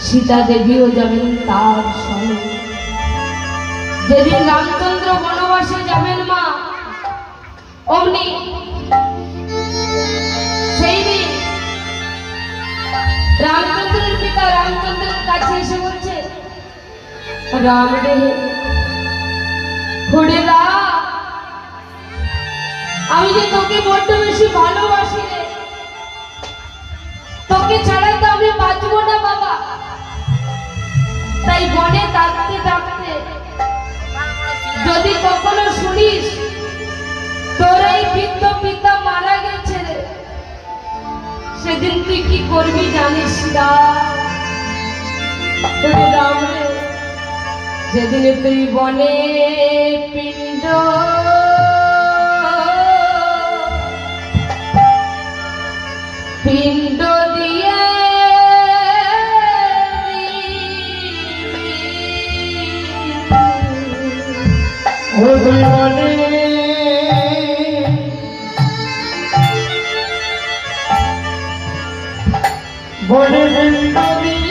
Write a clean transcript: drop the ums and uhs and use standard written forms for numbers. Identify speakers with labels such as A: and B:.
A: সীতা দেবীও যাবেন তার সঙ্গে। যেদিন রামচন্দ্র বনবাসে যাবেন মা, অমনি সেই দিন রামচন্দ্রের পিতা রামচন্দ্রের কাছে এসে বলছে, রাম রে খুড়েরা, আমি যে তোকে বড্ড বেশি ভালোবাসি রে, তোকে ছাড়া তো আমি বাঁচবো না বাবা। তাই বনে ডাকতে ডাকতে যদি কখনো শুনিস তোর এই বৃদ্ধ পিতা মারা গেছে রে, সেদিন তুই কি করবি জানিস না? রাম রে, সেদিন তুই বনে পিণ্ড পিণ্ড দিয়ে
B: বনে বনে পিণ্ড দিয়ে